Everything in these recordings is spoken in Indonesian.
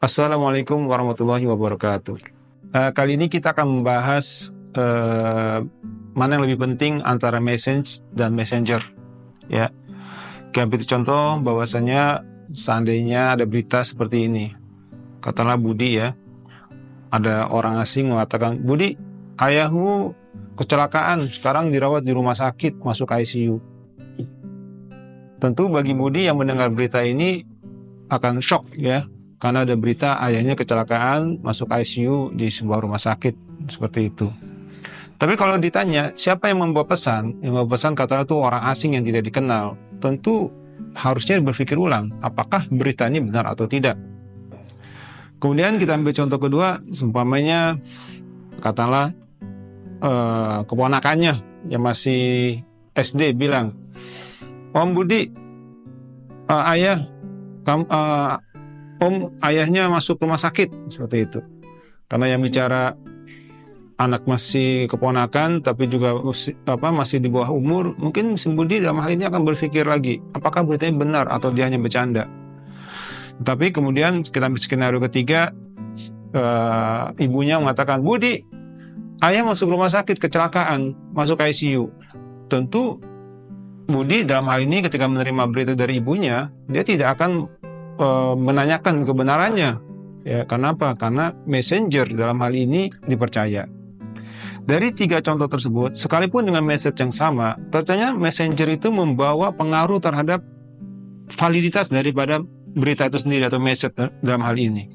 Assalamualaikum warahmatullahi wabarakatuh. Kali ini kita akan membahas mana yang lebih penting antara message dan messenger. Ya, kita ambil contoh bahwasanya seandainya ada berita seperti ini, katakanlah Budi ya, ada orang asing mengatakan, Budi, ayahmu kecelakaan, sekarang dirawat di rumah sakit, masuk ICU. Tentu bagi Budi yang mendengar berita ini akan shock ya, karena ada berita ayahnya kecelakaan masuk ICU di sebuah rumah sakit seperti itu. Tapi kalau ditanya siapa yang membawa pesan, yang membawa pesan katakanlah itu orang asing yang tidak dikenal, tentu harusnya berpikir ulang apakah berita ini benar atau tidak. Kemudian kita ambil contoh kedua, seumpamanya katakanlah keponakannya yang masih SD bilang, Om Budi, ayah kamu ayahnya masuk rumah sakit, seperti itu. Karena yang bicara anak masih keponakan tapi juga masih di bawah umur, mungkin si Budi dalam hal ini akan berpikir lagi apakah beritanya benar atau dia hanya bercanda. Tapi kemudian kita ambil skenario ketiga, ibunya mengatakan, Budi, ayah masuk rumah sakit kecelakaan, masuk ICU. Tentu Budi dalam hal ini ketika menerima berita dari ibunya, dia tidak akan menanyakan kebenarannya. Ya, kenapa? Karena messenger dalam hal ini dipercaya. Dari 3 contoh tersebut, sekalipun dengan message yang sama, ternyata messenger itu membawa pengaruh terhadap validitas daripada berita itu sendiri atau message dalam hal ini.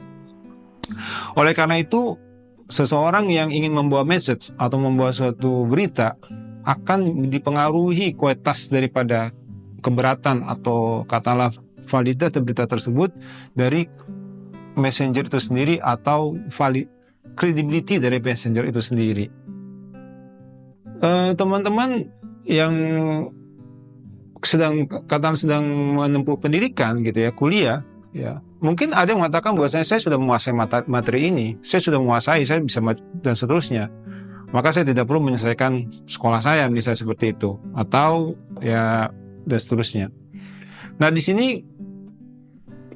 Oleh karena itu, seseorang yang ingin membawa message atau membawa suatu berita akan dipengaruhi kualitas daripada keberatan atau katakanlah validitas berita tersebut dari messenger itu sendiri atau credibility dari messenger itu sendiri. Teman-teman yang sedang menempuh pendidikan gitu ya, kuliah ya, mungkin ada yang mengatakan bahwasanya saya sudah menguasai materi ini, saya sudah menguasai, saya bisa dan seterusnya, maka saya tidak perlu menyelesaikan sekolah saya, misalnya seperti itu, atau ya dan seterusnya. Nah di sini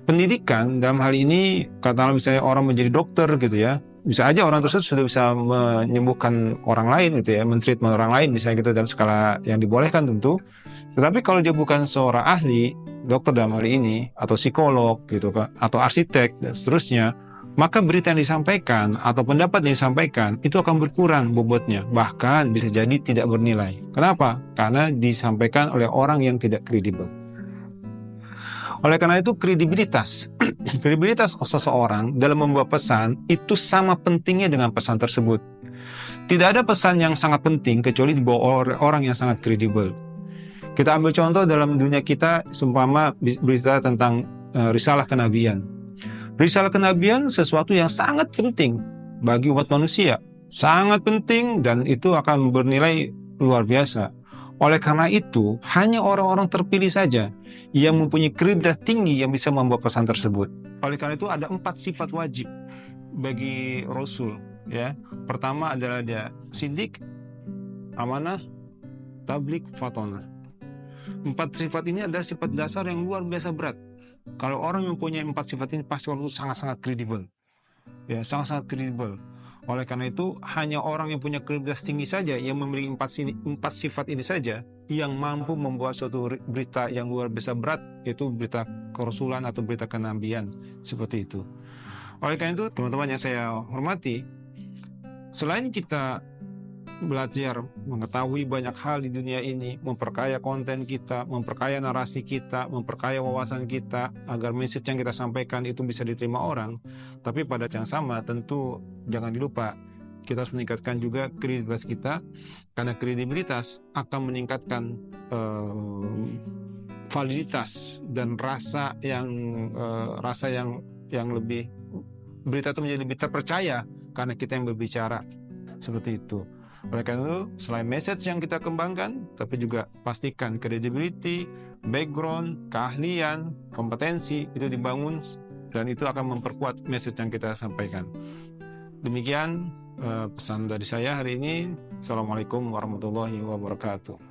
pendidikan dalam hal ini, katakanlah misalnya orang menjadi dokter gitu ya, bisa aja orang tersebut sudah bisa menyembuhkan orang lain gitu ya, mentreatment orang lain misalnya gitu dalam skala yang dibolehkan tentu. Tetapi kalau dia bukan seorang ahli, dokter dalam hal ini, atau psikolog gitu kan, atau arsitek dan seterusnya, maka berita yang disampaikan atau pendapat yang disampaikan itu akan berkurang bobotnya, bahkan bisa jadi tidak bernilai. Kenapa? Karena disampaikan oleh orang yang tidak kredibel. Oleh karena itu kredibilitas seseorang dalam membawa pesan itu sama pentingnya dengan pesan tersebut. Tidak ada pesan yang sangat penting kecuali dibawa oleh orang yang sangat kredibel. Kita ambil contoh dalam dunia kita, seumpama berita tentang risalah kenabian. Risalah kenabian sesuatu yang sangat penting bagi umat manusia, sangat penting, dan itu akan bernilai luar biasa. Oleh karena itu, hanya orang-orang terpilih saja yang mempunyai kredibilitas tinggi yang bisa membawa pesan tersebut. Oleh karena itu, ada 4 sifat wajib bagi Rasul. Ya, pertama adalah dia sidik, amanah, tablik, fatonah. 4 sifat ini adalah sifat dasar yang luar biasa berat. Kalau orang yang mempunyai 4 sifat ini pasti orang itu sangat-sangat kredibel. Ya, sangat-sangat kredibel. Oleh karena itu, hanya orang yang punya kredibilitas tinggi saja yang memiliki 4 sifat ini saja yang mampu membuat suatu berita yang luar biasa berat, yaitu berita kerasulan atau berita kenabian, seperti itu. Oleh karena itu, teman-teman yang saya hormati, selain kita belajar mengetahui banyak hal di dunia ini, memperkaya konten kita, memperkaya narasi kita, memperkaya wawasan kita agar message yang kita sampaikan itu bisa diterima orang, tapi pada saat yang sama tentu jangan dilupa kita harus meningkatkan juga kredibilitas kita, karena kredibilitas akan meningkatkan validitas dan rasa yang lebih, berita itu menjadi lebih terpercaya karena kita yang berbicara, seperti itu. Oleh karena itu, selain message yang kita kembangkan, tapi juga pastikan credibility, background, keahlian, kompetensi itu dibangun, dan itu akan memperkuat message yang kita sampaikan. Demikian pesan dari saya hari ini. Assalamualaikum warahmatullahi wabarakatuh.